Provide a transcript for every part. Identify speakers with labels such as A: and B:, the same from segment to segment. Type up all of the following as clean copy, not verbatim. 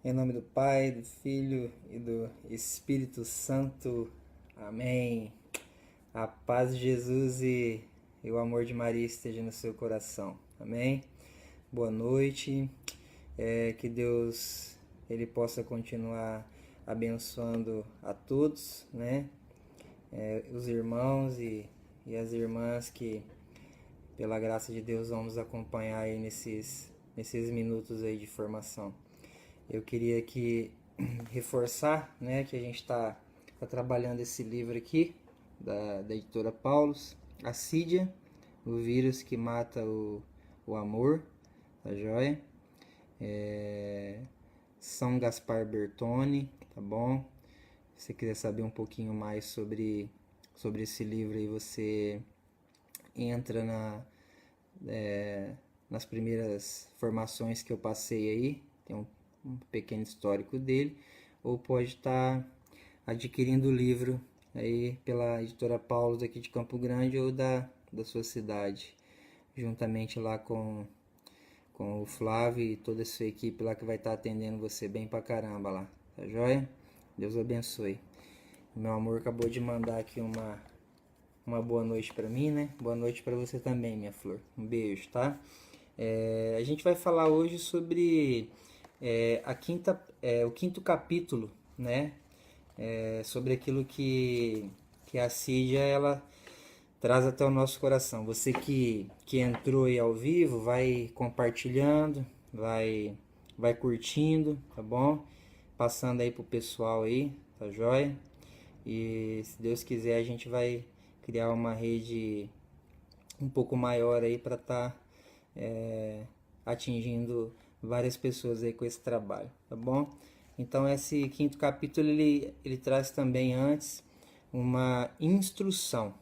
A: Em nome do Pai, do Filho e do Espírito Santo. Amém. A paz de Jesus e o amor de Maria esteja no seu coração. Amém. Boa noite. Que Deus ele possa continuar abençoando a todos, né? Os irmãos e as irmãs que, pela graça de Deus, vamos acompanhar aí nesses minutos aí de formação. Eu queria aqui reforçar, né, que a gente está trabalhando esse livro aqui, da editora Paulus, Assídia, o vírus que mata o amor, tá joia? São Gaspar Bertone, tá bom? Se você quiser saber um pouquinho mais sobre esse livro aí, você entra nas primeiras formações que eu passei aí, tem um pequeno histórico dele, ou pode estar adquirindo o livro aí pela editora Paulus aqui de Campo Grande ou da sua cidade, juntamente lá com o Flávio e toda a sua equipe lá que vai estar atendendo você bem pra caramba lá, tá joia? Deus abençoe. Meu amor acabou de mandar aqui uma boa noite pra mim, né? Boa noite pra você também, minha flor. Um beijo, tá? A gente vai falar hoje sobre o quinto capítulo, né? Sobre aquilo que a Cídia ela traz até o nosso coração. Você que entrou aí ao vivo, vai compartilhando, vai curtindo, tá bom? Passando aí pro pessoal aí, tá joia? E se Deus quiser a gente vai criar uma rede um pouco maior aí para estar atingindo várias pessoas aí com esse trabalho, tá bom? Então esse quinto capítulo ele traz também antes uma instrução,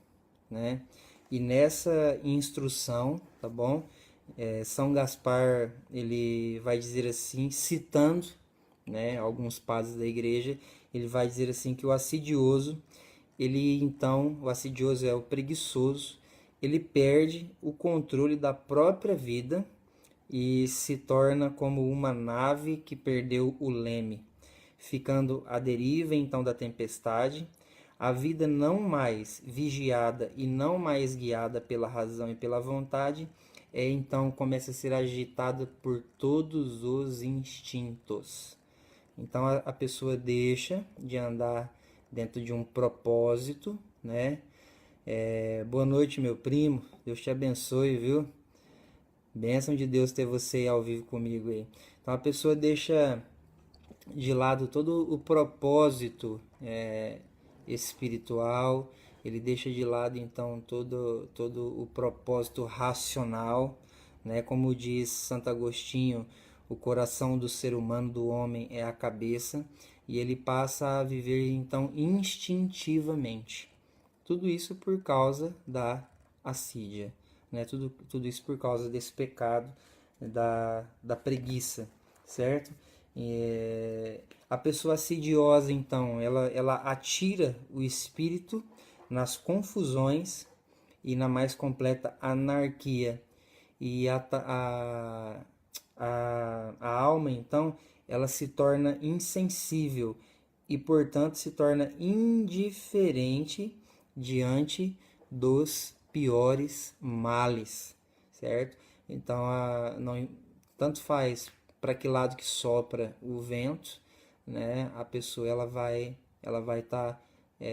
A: né? E nessa instrução, tá bom? São Gaspar ele vai dizer assim, citando, né, alguns padres da igreja, ele vai dizer assim que o assidioso, o assidioso é o preguiçoso, ele perde o controle da própria vida e se torna como uma nave que perdeu o leme, ficando à deriva então da tempestade, a vida não mais vigiada e não mais guiada pela razão e pela vontade, então começa a ser agitada por todos os instintos. Então a pessoa deixa de andar dentro de um propósito, né? Boa noite, meu primo. Deus te abençoe, viu? Bênção de Deus ter você aí ao vivo comigo aí. Então a pessoa deixa de lado todo o propósito espiritual, ele deixa de lado então todo o propósito racional, né? Como diz Santo Agostinho, o coração do ser humano, do homem, é a cabeça, e ele passa a viver então instintivamente. Tudo isso por causa da assídia, né? Tudo isso por causa desse pecado da preguiça, certo? A pessoa assidiosa, então, ela atira o espírito nas confusões e na mais completa anarquia. E a alma, então, ela se torna insensível e, portanto, se torna indiferente diante dos piores males, certo? Então, não, tanto faz para que lado que sopra o vento, né? A pessoa ela vai estar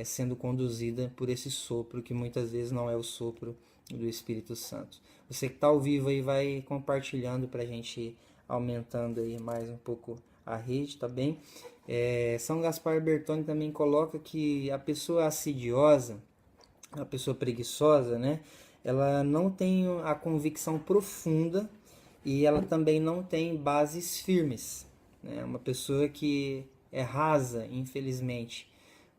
A: sendo conduzida por esse sopro que muitas vezes não é o sopro do Espírito Santo. Você que está ao vivo aí vai compartilhando para a gente ir aumentando aí mais um pouco a rede, tá bem? São Gaspar Bertone também coloca que a pessoa assidiosa, a pessoa preguiçosa, né? Ela não tem a convicção profunda e ela também não tem bases firmes. Né? Uma pessoa que é rasa, infelizmente.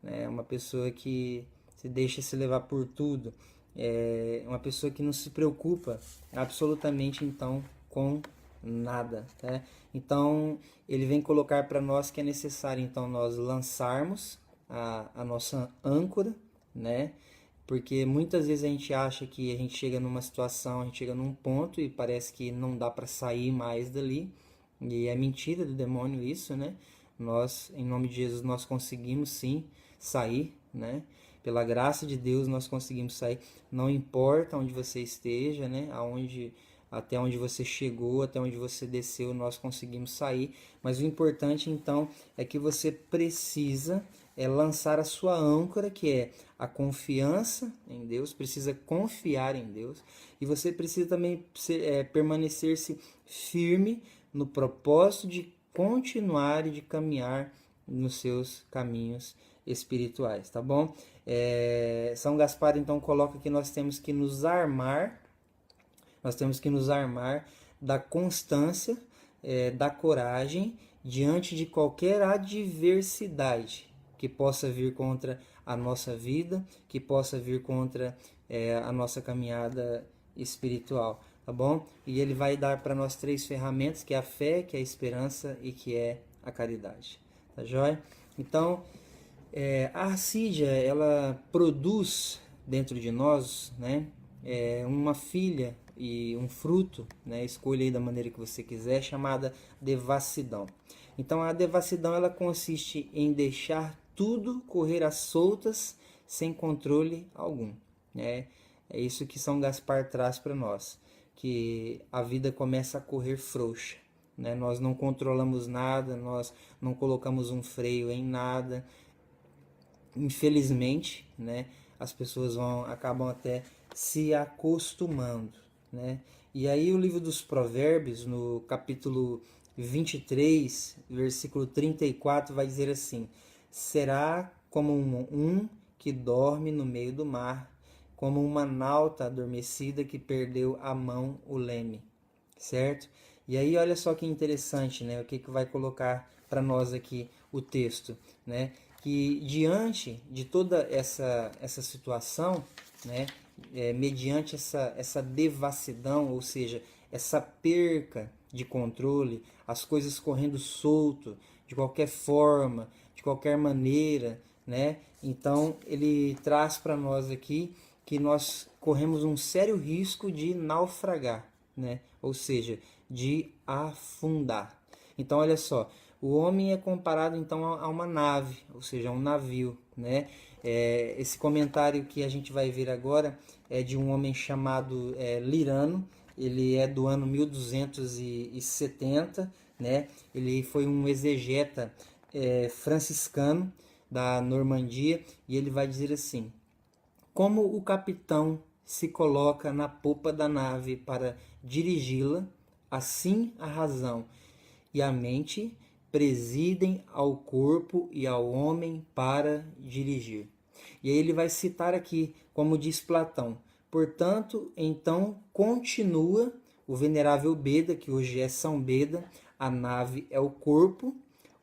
A: Né? Uma pessoa que se deixa se levar por tudo. É uma pessoa que não se preocupa absolutamente então com nada. Né? Então ele vem colocar para nós que é necessário então nós lançarmos a nossa âncora, né? Porque muitas vezes a gente acha que a gente chega numa situação, a gente chega num ponto e parece que não dá para sair mais dali, E é mentira do demônio isso, né? Nós, em nome de Jesus, nós conseguimos sim sair, né? Pela graça de Deus nós conseguimos sair. Não importa onde você esteja, né? Até onde você chegou, até onde você desceu, nós conseguimos sair. Mas o importante então é que você precisa lançar a sua âncora, que é a confiança em Deus, precisa confiar em Deus. E você precisa também permanecer-se firme no propósito de continuar e de caminhar nos seus caminhos espirituais, tá bom? São Gaspar então coloca que nós temos que nos armar da constância, da coragem diante de qualquer adversidade que possa vir contra a nossa vida, que possa vir contra a nossa caminhada espiritual, tá bom? E ele vai dar para nós 3 ferramentas, que é a fé, que é a esperança e que é a caridade, tá joia? Então, a assídia, ela produz dentro de nós, né, uma filha e um fruto, né, escolha aí da maneira que você quiser, chamada devassidão. Então, a devassidão ela consiste em deixar tudo correr às soltas, sem controle algum, né? É isso que São Gaspar traz para nós, que a vida começa a correr frouxa, né? Nós não controlamos nada, nós não colocamos um freio em nada. Infelizmente, né, as pessoas acabam até se acostumando, né? E aí o livro dos Provérbios, no capítulo 23, versículo 34, vai dizer assim: será como um que dorme no meio do mar, como uma nauta adormecida que perdeu a mão o leme, certo? E aí olha só que interessante, né? O que vai colocar para nós aqui o texto, né? Que diante de toda essa situação, né? Mediante essa devassidão, ou seja, essa perca de controle, as coisas correndo solto, de qualquer forma, de qualquer maneira, né? Então ele traz para nós aqui que nós corremos um sério risco de naufragar, né? Ou seja, de afundar. Então olha só, o homem é comparado então a uma nave, ou seja, a um navio, né? Esse comentário que a gente vai ver agora é de um homem chamado Lirano. Ele é do ano 1270, né? Ele foi um exegeta franciscano da Normandia, e ele vai dizer assim: como o capitão se coloca na popa da nave para dirigi-la, assim a razão e a mente presidem ao corpo e ao homem para dirigir. E aí ele vai citar aqui, como diz Platão: portanto, então continua o venerável Beda, que hoje é São Beda: a nave é o corpo,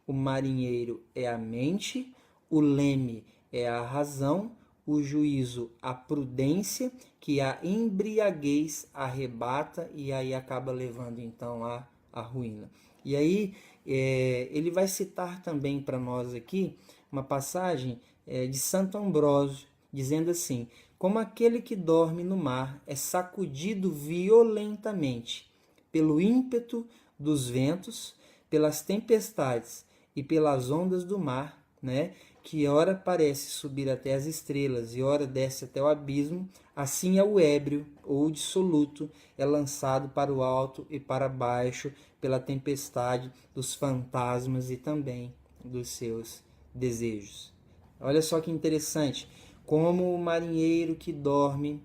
A: o marinheiro é a mente, o leme é a razão, o juízo a prudência, que a embriaguez arrebata e aí acaba levando então a ruína. E aí ele vai citar também para nós aqui uma passagem de Santo Ambrósio, dizendo assim: como aquele que dorme no mar é sacudido violentamente pelo ímpeto dos ventos, pelas tempestades e pelas ondas do mar, né? Que ora parece subir até as estrelas e ora desce até o abismo, assim é o ébrio ou o dissoluto, é lançado para o alto e para baixo pela tempestade dos fantasmas e também dos seus desejos. Olha só que interessante, como o marinheiro que dorme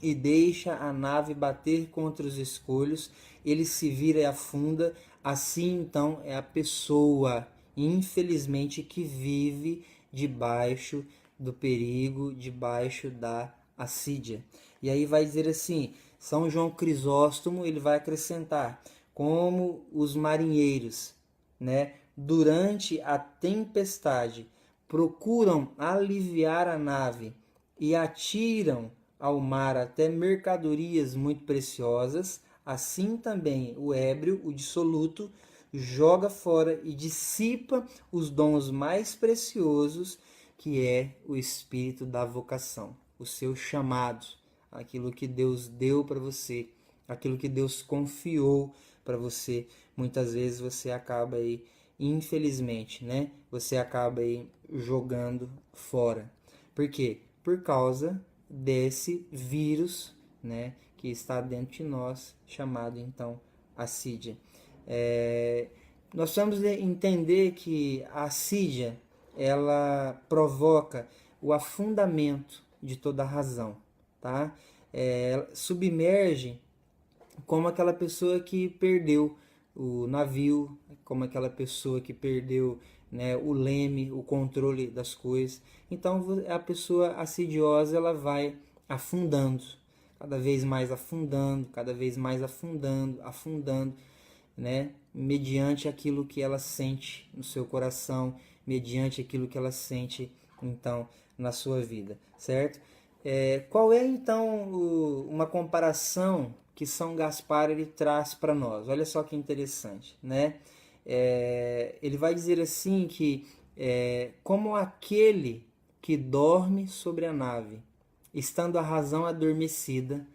A: e deixa a nave bater contra os escolhos, ele se vira e afunda, assim então é a pessoa, infelizmente, que vive debaixo do perigo, debaixo da assídia. E aí vai dizer assim, São João Crisóstomo, ele vai acrescentar, como os marinheiros, né, durante a tempestade, procuram aliviar a nave e atiram ao mar até mercadorias muito preciosas, assim também o ébrio, o dissoluto, joga fora e dissipa os dons mais preciosos, que é o espírito da vocação, o seu chamado, aquilo que Deus deu para você, aquilo que Deus confiou para você, muitas vezes você acaba aí, infelizmente, né? Você acaba aí jogando fora. Por quê? Por causa desse vírus, né, que está dentro de nós, chamado então assídia. Nós vamos entender que a assídia, ela provoca o afundamento de toda a razão, tá? Submerge como aquela pessoa que perdeu o navio, como aquela pessoa que perdeu, né, o leme, o controle das coisas. Então a pessoa assidiosa, ela vai afundando, cada vez mais afundando, cada vez mais afundando, afundando, né, mediante aquilo que ela sente no seu coração, mediante aquilo que ela sente então na sua vida, certo? Qual é então uma comparação que São Gaspar ele traz para nós? Olha só que interessante, né? Ele vai dizer assim que como aquele que dorme sobre a nave, estando a razão adormecida,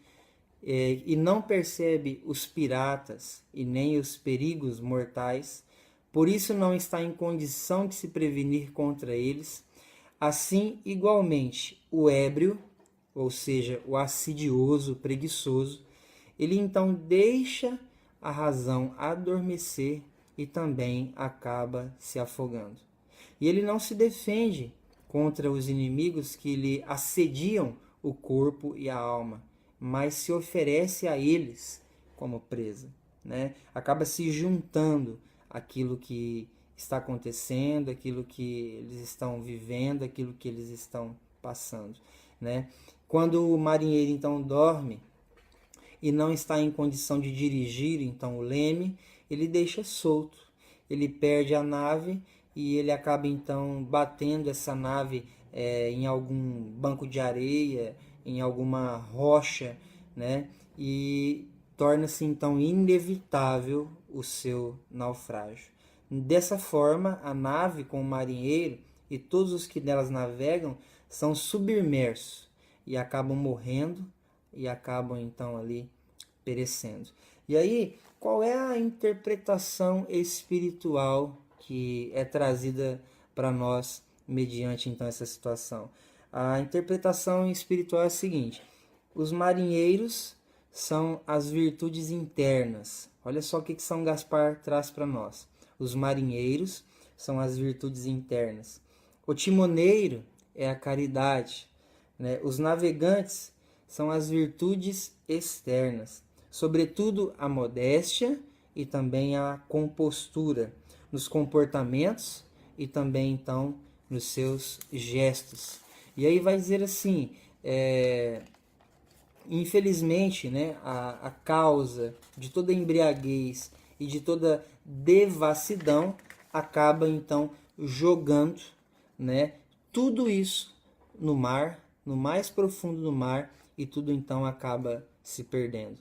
A: e não percebe os piratas e nem os perigos mortais, por isso não está em condição de se prevenir contra eles. Assim, igualmente, o ébrio, ou seja, o assidioso, preguiçoso, ele então deixa a razão adormecer e também acaba se afogando. E ele não se defende contra os inimigos que lhe assediam o corpo e a alma, mas se oferece a eles como presa, né? Acaba se juntando aquilo que está acontecendo, aquilo que eles estão vivendo, aquilo que eles estão passando, né? Quando o marinheiro então dorme e não está em condição de dirigir então o leme, ele deixa solto, ele perde a nave e ele acaba então batendo essa nave em algum banco de areia, em alguma rocha, né? E torna-se então inevitável o seu naufrágio. Dessa forma, a nave com o marinheiro e todos os que nelas navegam são submersos e acabam morrendo e acabam então ali perecendo. E aí, qual é a interpretação espiritual que é trazida para nós mediante então essa situação? A interpretação espiritual é a seguinte: os marinheiros são as virtudes internas. Olha só o que São Gaspar traz para nós. Os marinheiros são as virtudes internas. O timoneiro é a caridade, né? Os navegantes são as virtudes externas, sobretudo a modéstia e também a compostura nos comportamentos e também então nos seus gestos. E aí vai dizer assim, infelizmente, né, a causa de toda embriaguez e de toda devassidão acaba então jogando, né, tudo isso no mar, no mais profundo do mar, e tudo então acaba se perdendo.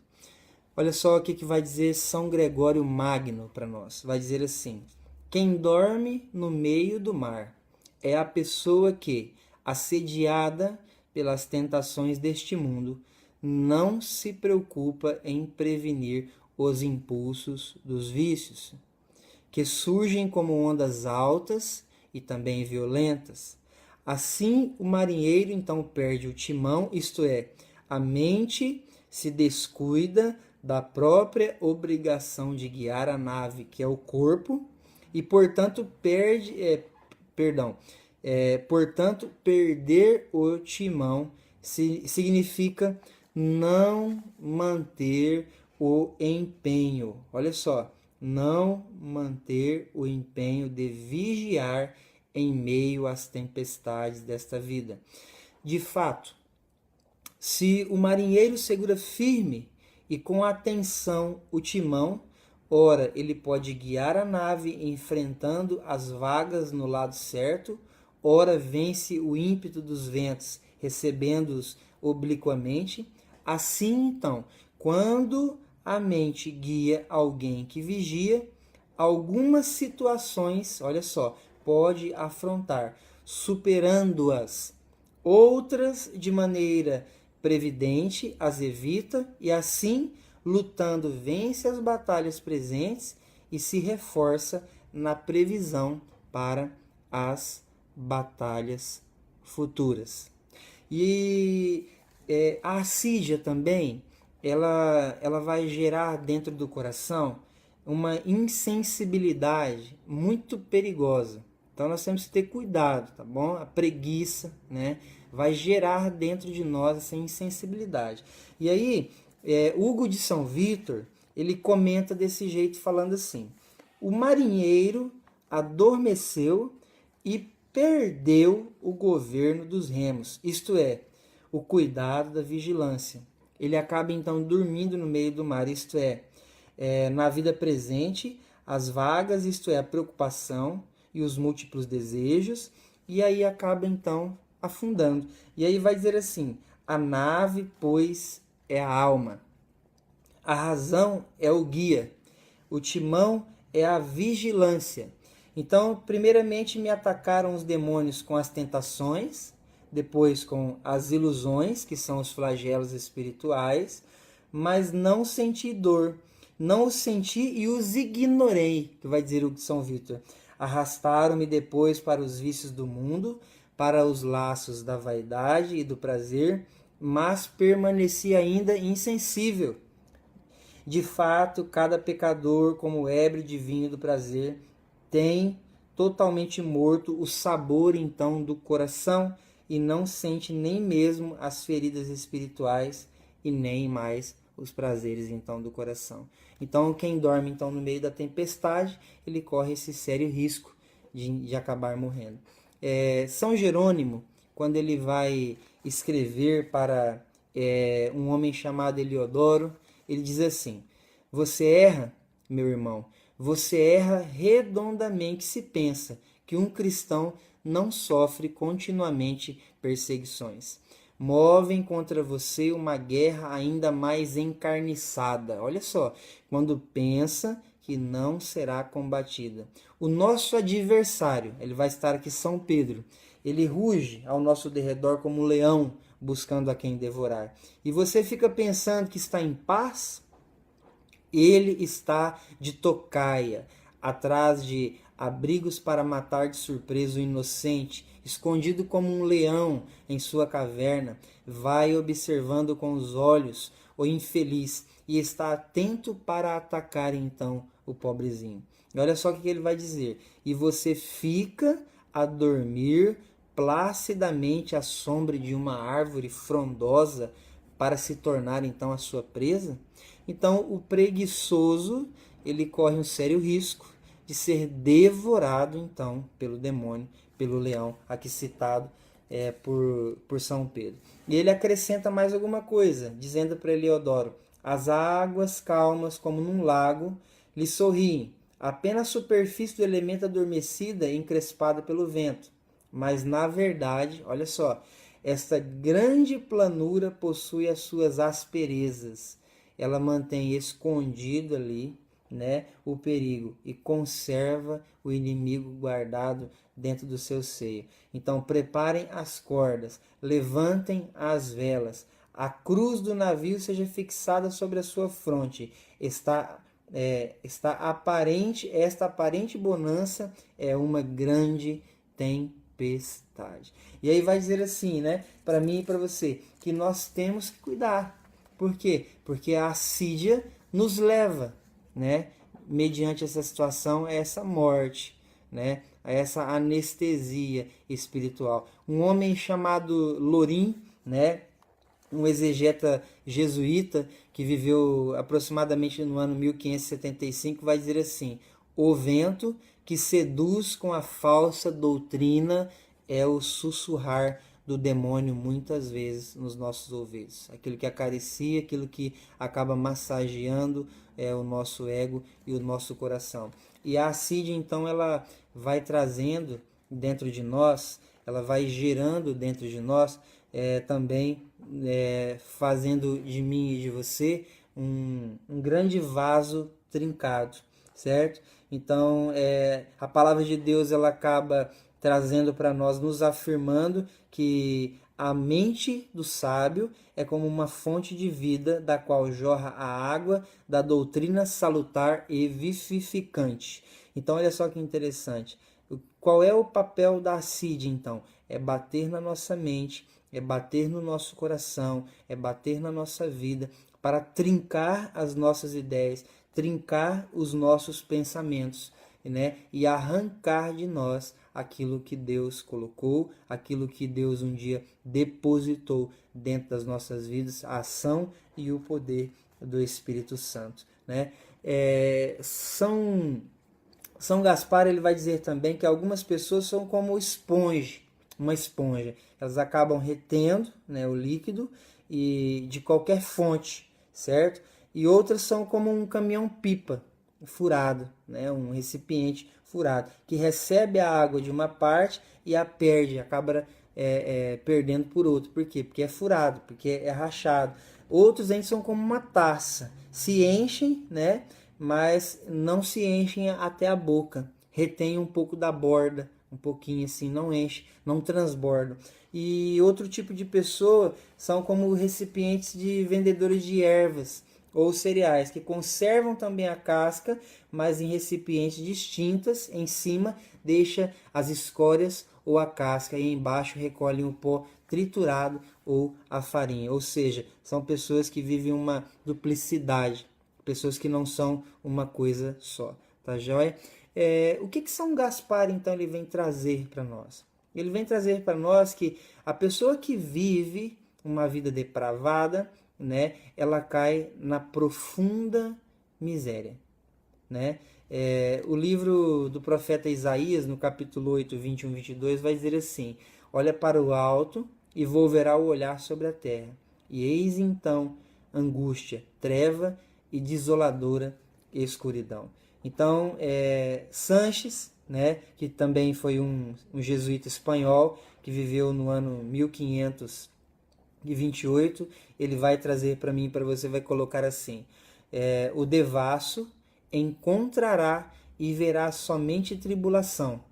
A: Olha só o que vai dizer São Gregório Magno para nós. Vai dizer assim: quem dorme no meio do mar é a pessoa que, assediada pelas tentações deste mundo, não se preocupa em prevenir os impulsos dos vícios, que surgem como ondas altas e também violentas. Assim, o marinheiro então perde o timão, isto é, a mente se descuida da própria obrigação de guiar a nave, que é o corpo, e portanto portanto, perder o timão significa não manter o empenho. Olha só, não manter o empenho de vigiar em meio às tempestades desta vida. De fato, se o marinheiro segura firme e com atenção o timão, ora ele pode guiar a nave enfrentando as vagas no lado certo, ora vence o ímpeto dos ventos, recebendo-os obliquamente. Assim, então, quando a mente guia alguém que vigia, algumas situações, olha só, pode afrontar, superando-as. Outras, de maneira previdente, as evita e assim lutando, vence as batalhas presentes e se reforça na previsão para as batalhas futuras. E a assídia também, ela vai gerar dentro do coração uma insensibilidade muito perigosa. Então nós temos que ter cuidado, tá bom? A preguiça, né, vai gerar dentro de nós essa insensibilidade. E aí, Hugo de São Vítor, ele comenta desse jeito, falando assim: o marinheiro adormeceu e perdeu o governo dos remos, isto é, o cuidado da vigilância. Ele acaba então dormindo no meio do mar, isto é, na vida presente, as vagas, isto é, a preocupação e os múltiplos desejos, e aí acaba então afundando. E aí vai dizer assim: a nave, pois, é a alma, a razão é o guia, o timão é a vigilância. Então, primeiramente me atacaram os demônios com as tentações, depois com as ilusões, que são os flagelos espirituais, mas não senti dor, não os senti e os ignorei, que vai dizer o São Vítor. Arrastaram-me depois para os vícios do mundo, para os laços da vaidade e do prazer, mas permaneci ainda insensível. De fato, cada pecador, como ébrio de vinho do prazer, tem totalmente morto o sabor então do coração e não sente nem mesmo as feridas espirituais e nem mais os prazeres então do coração. Então quem dorme então no meio da tempestade, ele corre esse sério risco de acabar morrendo. São Jerônimo, quando ele vai escrever para um homem chamado Eliodoro, ele diz assim: você erra, meu irmão, você erra redondamente se pensa que um cristão não sofre continuamente perseguições. Movem contra você uma guerra ainda mais encarniçada. Olha só, quando pensa que não será combatida. O nosso adversário, ele vai estar aqui, São Pedro, ele ruge ao nosso derredor como um leão, buscando a quem devorar. E você fica pensando que está em paz? Ele está de tocaia, atrás de abrigos para matar de surpresa o inocente, escondido como um leão em sua caverna, vai observando com os olhos o infeliz e está atento para atacar então o pobrezinho. E olha só o que ele vai dizer: e você fica a dormir placidamente à sombra de uma árvore frondosa para se tornar então a sua presa? Então o preguiçoso, ele corre um sério risco de ser devorado então pelo demônio, pelo leão, aqui citado por São Pedro. E ele acrescenta mais alguma coisa, dizendo para Eliodoro: as águas calmas como num lago lhe sorriem, apenas a superfície do elemento adormecida e encrespada pelo vento. Mas na verdade, olha só, esta grande planura possui as suas asperezas. Ela mantém escondido ali, né, o perigo e conserva o inimigo guardado dentro do seu seio. Então preparem as cordas, levantem as velas, a cruz do navio seja fixada sobre a sua fronte. Esta aparente bonança é uma grande tempestade. E aí vai dizer assim, né, para mim e para você, que nós temos que cuidar. Por quê? Porque a assídia nos leva, né, mediante essa situação, a essa morte, né, a essa anestesia espiritual. Um homem chamado Lorim, né, um exegeta jesuíta que viveu aproximadamente no ano 1575, vai dizer assim: o vento que seduz com a falsa doutrina é o sussurrar do demônio muitas vezes nos nossos ouvidos. Aquilo que acaricia, aquilo que acaba massageando o nosso ego e o nosso coração. E a assídia, então, ela vai trazendo dentro de nós, ela vai gerando dentro de nós também, fazendo de mim e de você um grande vaso trincado, certo? Então, a palavra de Deus, ela acaba trazendo para nós, nos afirmando que A mente do sábio é como uma fonte de vida, da qual jorra a água da doutrina salutar e vivificante. Então, olha só que interessante. Qual é o papel da CID, então? É bater na nossa mente, é bater no nosso coração, é bater na nossa vida, para trincar as nossas ideias, trincar os nossos pensamentos, né? E arrancar de nós aquilo que Deus colocou, aquilo que Deus um dia depositou dentro das nossas vidas, a ação e o poder do Espírito Santo, né? São Gaspar, ele vai dizer também que algumas pessoas são como uma esponja. Elas acabam retendo, né, o líquido e de qualquer fonte, certo? E outras são como um caminhão-pipa furado, né, um recipiente furado, que recebe a água de uma parte e a perde, acaba perdendo por outro. Por quê? Porque é furado, porque é rachado. Outros ainda são como uma taça, se enchem, né? Mas não se enchem até a boca, retém um pouco da borda, um pouquinho assim, não enche, não transbordam. E outro tipo de pessoa são como recipientes de vendedores de ervas ou cereais, que conservam também a casca, mas em recipientes distintas, em cima deixa as escórias ou a casca e embaixo recolhem o pó triturado ou a farinha. Ou seja, são pessoas que vivem uma duplicidade, pessoas que não são uma coisa só, tá joia? O que São Gaspar, então, ele vem trazer para nós? Ele vem trazer para nós que a pessoa que vive uma vida depravada, né, ela cai na profunda miséria, né? O livro do profeta Isaías, no capítulo 8, 21, 22, vai dizer assim: olha para o alto e volverá o olhar sobre a terra, e eis então angústia, treva e desoladora escuridão. Então, Sanches, né, que também foi um jesuíta espanhol, que viveu no ano 1528, ele vai trazer para mim, para você, vai colocar assim: o devasso encontrará e verá somente tribulação,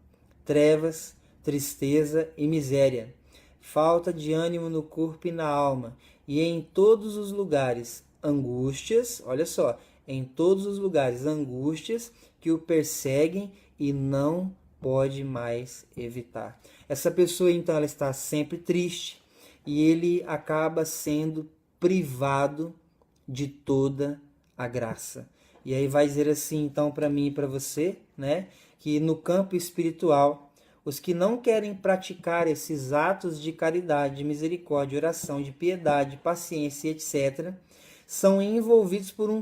A: trevas, tristeza e miséria, falta de ânimo no corpo e na alma, e em todos os lugares angústias, olha só, em todos os lugares angústias que o perseguem e não pode mais evitar. Essa pessoa, então, ela está sempre triste e ele acaba sendo privado de toda a graça. E aí vai dizer assim, então, para mim e para você, né, que no campo espiritual, os que não querem praticar esses atos de caridade, de misericórdia, de oração, de piedade, de paciência, etc., são envolvidos por um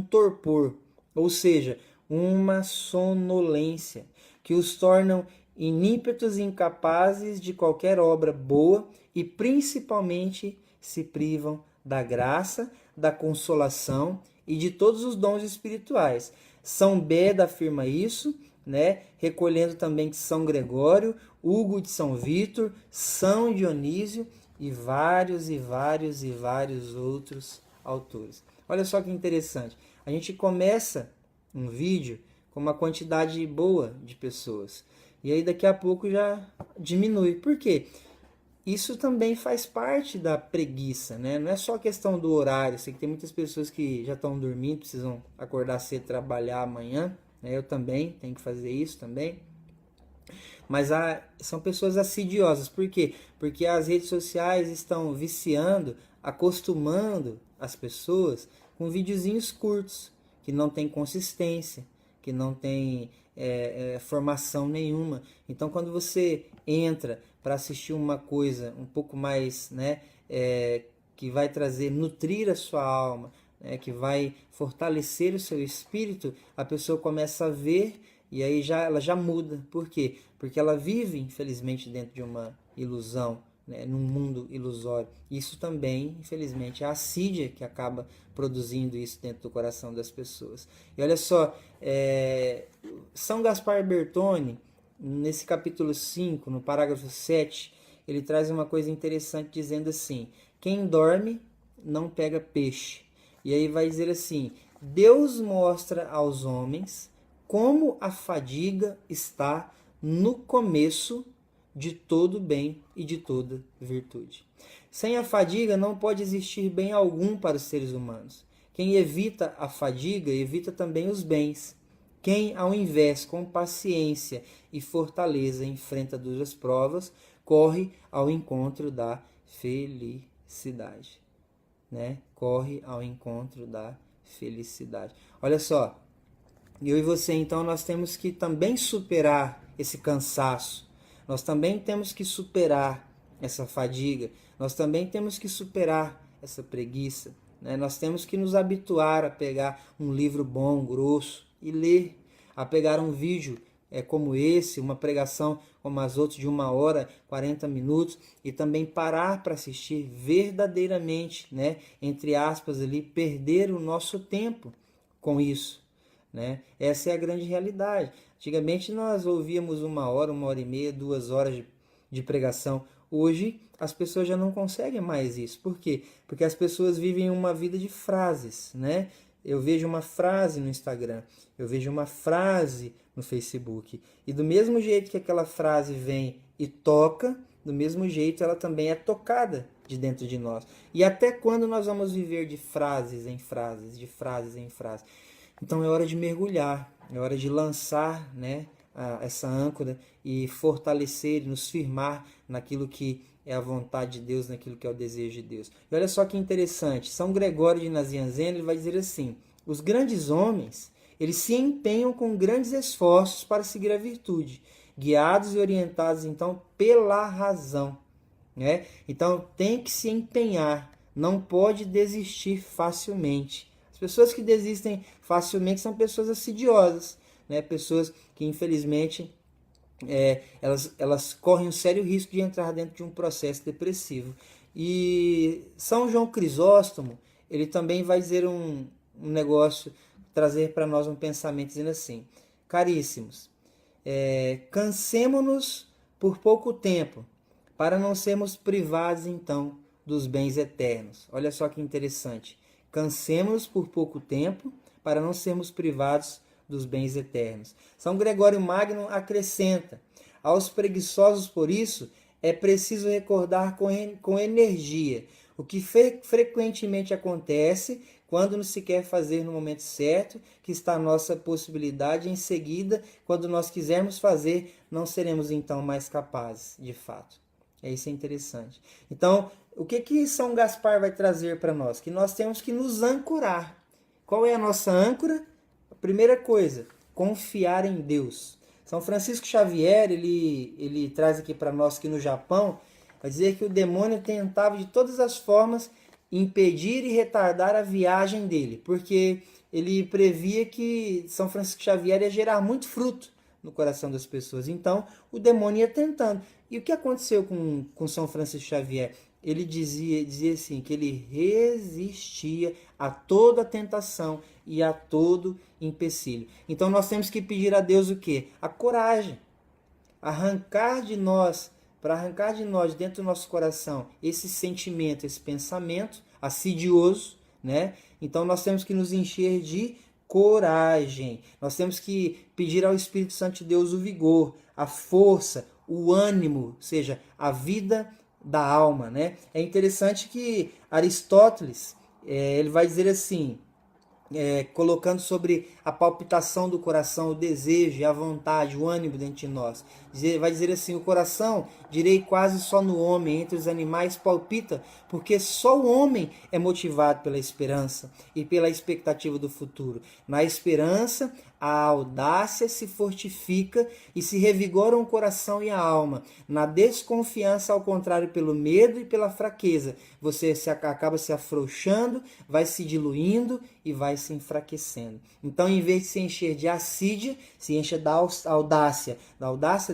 A: torpor, ou seja, uma sonolência, que os tornam inímpetos e incapazes de qualquer obra boa e principalmente se privam da graça, da consolação e de todos os dons espirituais. São Beda afirma isso, né? Recolhendo também de São Gregório, Hugo de São Vítor, São Dionísio e vários outros autores. Olha só que interessante. A gente começa um vídeo com uma quantidade boa de pessoas. E aí daqui a pouco já diminui. Por quê? Isso também faz parte da preguiça, né? Não é só questão do horário. Sei que tem muitas pessoas que já estão dormindo, precisam acordar cedo, trabalhar amanhã. Né? Eu também tenho que fazer isso também. Mas são pessoas assidiosas. Por quê? Porque as redes sociais estão viciando, acostumando as pessoas com videozinhos curtos, que não tem consistência, que não tem formação nenhuma. Então, quando você entra para assistir uma coisa um pouco mais, né, que vai nutrir a sua alma, né, que vai fortalecer o seu espírito, a pessoa começa a ver e aí ela já muda. Por quê? Porque ela vive, infelizmente, dentro de uma ilusão, né, num mundo ilusório. Isso também, infelizmente, é a assídia que acaba produzindo isso dentro do coração das pessoas. E olha só, São Gaspar Bertone, nesse capítulo 5, no parágrafo 7, ele traz uma coisa interessante dizendo assim: quem dorme não pega peixe. E aí vai dizer assim: Deus mostra aos homens como a fadiga está no começo de todo bem e de toda virtude. Sem a fadiga não pode existir bem algum para os seres humanos. Quem evita a fadiga, evita também os bens. Quem, ao invés, com paciência e fortaleza, enfrenta duras provas, corre ao encontro da felicidade. Né? Corre ao encontro da felicidade. Olha só, eu e você, então, nós temos que também superar esse cansaço. Nós também temos que superar essa fadiga. Nós também temos que superar essa preguiça. Né? Nós temos que nos habituar a pegar um livro bom, grosso, e ler. A pegar um vídeo como esse, uma pregação como as outras de 1 hora, 40 minutos, e também parar para assistir verdadeiramente, né? Entre aspas, ali, perder o nosso tempo com isso. Né? Essa é a grande realidade. Antigamente nós ouvíamos 1 hora, 1 hora e meia, 2 horas de pregação. Hoje as pessoas já não conseguem mais isso. Por quê? Porque as pessoas vivem uma vida de frases. Né? Eu vejo uma frase no Instagram, eu vejo uma frase no Facebook. E do mesmo jeito que aquela frase vem e toca, do mesmo jeito ela também é tocada de dentro de nós. E até quando nós vamos viver de frases em frases, de frases em frases? Então é hora de mergulhar, é hora de lançar, né, essa âncora e fortalecer e nos firmar naquilo que é a vontade de Deus, naquilo que é o desejo de Deus. E olha só que interessante, São Gregório de Nazianzen, ele vai dizer assim: os grandes homens, eles se empenham com grandes esforços para seguir a virtude, guiados e orientados então pela razão. Né? Então tem que se empenhar, não pode desistir facilmente. As pessoas que desistem facilmente são pessoas assidiosas, né? Pessoas que infelizmente elas correm um sério risco de entrar dentro de um processo depressivo. E São João Crisóstomo, ele também vai dizer um negócio, trazer para nós um pensamento dizendo assim: caríssimos, cansemo-nos por pouco tempo, para não sermos privados então dos bens eternos. Olha só que interessante. Cansemo-nos por pouco tempo, para não sermos privados dos bens eternos. São Gregório Magno acrescenta: aos preguiçosos, por isso, é preciso recordar com energia o que frequentemente acontece quando não se quer fazer no momento certo, que está a nossa possibilidade, em seguida, quando nós quisermos fazer, não seremos então mais capazes, de fato. Isso é interessante. Então, o que São Gaspar vai trazer para nós? Que nós temos que nos ancorar. Qual é a nossa âncora? A primeira coisa, confiar em Deus. São Francisco Xavier, ele traz aqui para nós que no Japão, vai dizer que o demônio tentava de todas as formas impedir e retardar a viagem dele, porque ele previa que São Francisco Xavier ia gerar muito fruto no coração das pessoas. Então, o demônio ia tentando. E o que aconteceu com São Francisco Xavier? Ele dizia assim, que ele resistia a toda tentação e a todo empecilho. Então, nós temos que pedir a Deus o quê? A coragem. Para arrancar de nós, dentro do nosso coração, esse sentimento, esse pensamento assidioso, né? Então, nós temos que nos encher de coragem. Nós temos que pedir ao Espírito Santo de Deus o vigor, a força, o ânimo, ou seja, a vida da alma, né? É interessante que Aristóteles, ele vai dizer assim, colocando sobre a palpitação do coração, o desejo, a vontade, o ânimo dentro de nós. Vai dizer assim: o coração, direi quase só no homem, entre os animais palpita, porque só o homem é motivado pela esperança e pela expectativa do futuro. Na esperança, a audácia se fortifica e se revigoram o coração e a alma. Na desconfiança, ao contrário, pelo medo e pela fraqueza, você acaba se afrouxando, vai se diluindo e vai se enfraquecendo. Então, em vez de se encher de assídia, se enche da audácia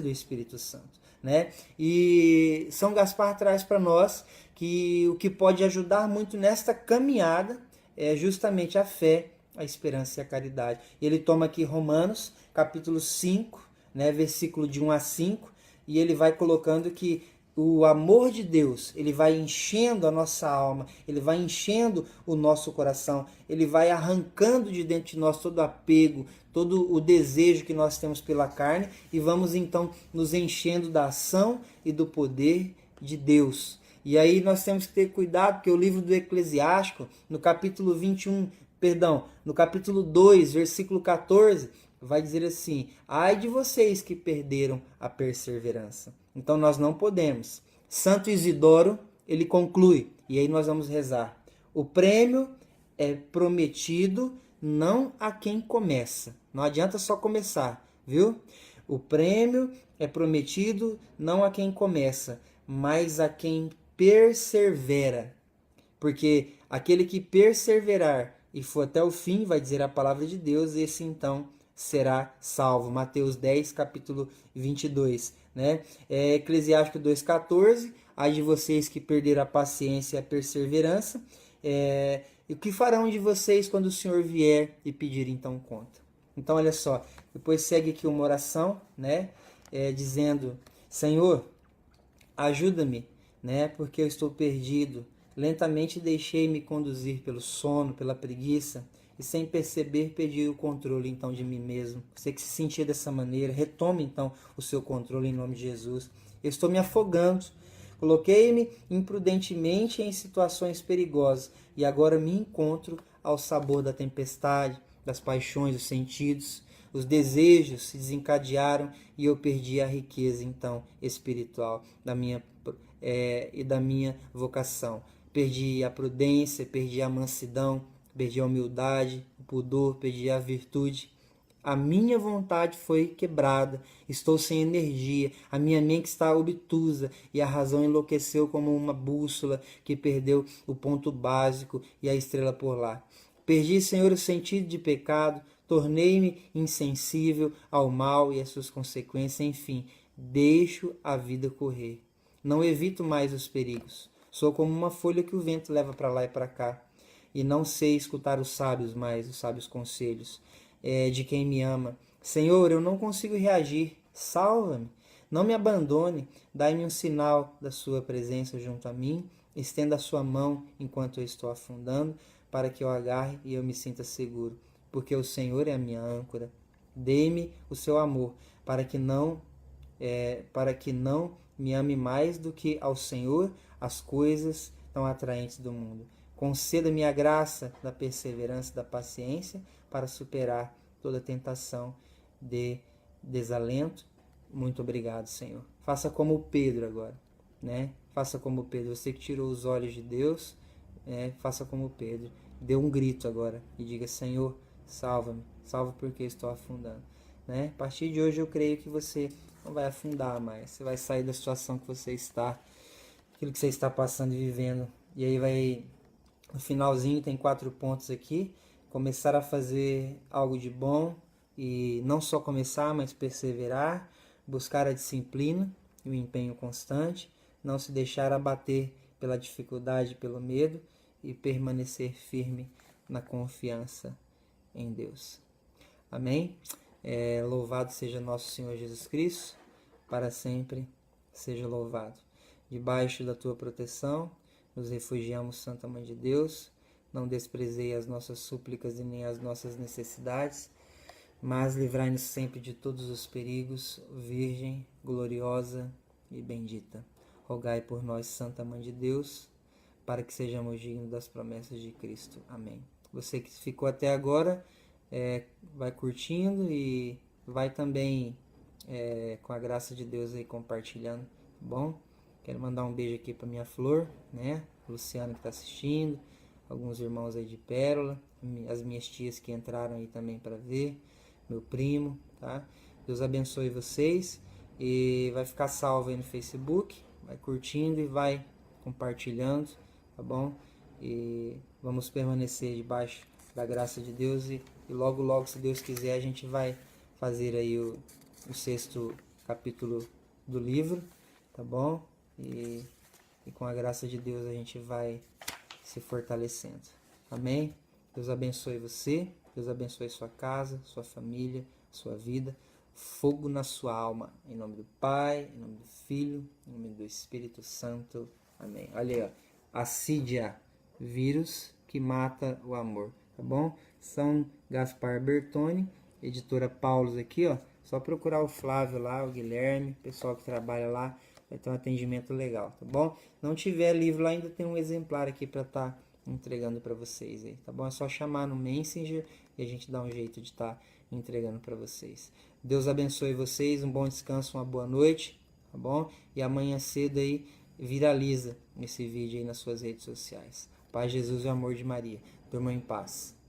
A: do Espírito Santo. Né? E São Gaspar traz para nós que o que pode ajudar muito nesta caminhada é justamente a fé, a esperança e a caridade. Ele toma aqui Romanos, capítulo 5, né, versículo de 1 a 5, e ele vai colocando que o amor de Deus, ele vai enchendo a nossa alma, ele vai enchendo o nosso coração, ele vai arrancando de dentro de nós todo apego, todo o desejo que nós temos pela carne e vamos então nos enchendo da ação e do poder de Deus. E aí nós temos que ter cuidado, porque o livro do Eclesiástico, no capítulo 21, no capítulo 2, versículo 14, vai dizer assim: ai de vocês que perderam a perseverança. Então nós não podemos. Santo Isidoro, ele conclui, e aí nós vamos rezar. O prêmio é prometido não a quem começa. Não adianta só começar, viu? O prêmio é prometido não a quem começa, mas a quem persevera. Porque aquele que perseverar e for até o fim, vai dizer a palavra de Deus, esse então será salvo. Mateus 10, capítulo 22. Né? Eclesiástico 2,14. Ai de vocês que perderam a paciência e a perseverança. E o que farão de vocês quando o Senhor vier e pedir então conta? Então, olha só. Depois segue aqui uma oração, né? Dizendo: Senhor, ajuda-me, né? Porque eu estou perdido. Lentamente deixei-me conduzir pelo sono, pela preguiça, e sem perceber perdi o controle então de mim mesmo. Você que se sentia dessa maneira, retome então o seu controle em nome de Jesus. Eu estou me afogando, coloquei-me imprudentemente em situações perigosas e agora me encontro ao sabor da tempestade, das paixões, dos sentidos. Os desejos se desencadearam e eu perdi a riqueza então espiritual e da minha vocação. Perdi a prudência, perdi a mansidão, perdi a humildade, o pudor, perdi a virtude. A minha vontade foi quebrada, estou sem energia, a minha mente está obtusa e a razão enlouqueceu como uma bússola que perdeu o ponto básico e a estrela polar. Perdi, Senhor, o sentido de pecado, tornei-me insensível ao mal e às suas consequências, enfim, deixo a vida correr. Não evito mais os perigos. Sou como uma folha que o vento leva para lá e para cá. E não sei escutar os sábios mais, os sábios conselhos de quem me ama. Senhor, eu não consigo reagir. Salva-me. Não me abandone. Dai-me um sinal da sua presença junto a mim. Estenda a sua mão enquanto eu estou afundando, para que eu agarre e eu me sinta seguro. Porque o Senhor é a minha âncora. Dê-me o seu amor, para que não me ame mais do que ao Senhor as coisas tão atraentes do mundo. Conceda-me a graça da perseverança e da paciência para superar toda tentação de desalento. Muito obrigado, Senhor. Faça como o Pedro agora, né? Faça como o Pedro. Você que tirou os olhos de Deus, faça como o Pedro. Dê um grito agora e diga: Senhor, salva-me. Salva porque estou afundando. Né? A partir de hoje eu creio que você não vai afundar mais. Você vai sair da situação que você está, aquilo que você está passando e vivendo. E aí vai, no finalzinho tem 4 pontos aqui. Começar a fazer algo de bom e não só começar, mas perseverar. Buscar a disciplina e o empenho constante. Não se deixar abater pela dificuldade, pelo medo e permanecer firme na confiança em Deus. Amém? Louvado seja nosso Senhor Jesus Cristo, para sempre seja louvado. Debaixo da tua proteção, nos refugiamos, Santa Mãe de Deus. Não desprezei as nossas súplicas e nem as nossas necessidades, mas livrai-nos sempre de todos os perigos, Virgem, gloriosa e bendita. Rogai por nós, Santa Mãe de Deus, para que sejamos dignos das promessas de Cristo. Amém. Você que ficou até agora, vai curtindo e vai também, com a graça de Deus, aí compartilhando, tá bom? Quero mandar um beijo aqui para minha Flor, né? Luciano que está assistindo, alguns irmãos aí de Pérola, as minhas tias que entraram aí também para ver, meu primo, tá? Deus abençoe vocês e vai ficar salvo aí no Facebook, vai curtindo e vai compartilhando, tá bom? E vamos permanecer debaixo da graça de Deus e logo, logo, se Deus quiser, a gente vai fazer aí o 6º capítulo do livro, tá bom? E com a graça de Deus a gente vai se fortalecendo. Amém? Deus abençoe você, Deus abençoe sua casa, sua família, sua vida. Fogo na sua alma. Em nome do Pai, em nome do Filho, em nome do Espírito Santo. Amém. Olha aí, ó. Assídia, vírus que mata o amor. Tá bom? São Gaspar Bertoni Editora Paulus aqui, ó. Só procurar o Flávio lá, o Guilherme, o pessoal que trabalha lá, vai ter um atendimento legal, tá bom? Não tiver livro lá, ainda tem um exemplar aqui para estar entregando para vocês aí, tá bom? É só chamar no Messenger e a gente dá um jeito de estar entregando para vocês. Deus abençoe vocês, um bom descanso, uma boa noite, tá bom? E amanhã cedo aí viraliza esse vídeo aí nas suas redes sociais. Paz, Jesus e o amor de Maria. Durma em paz.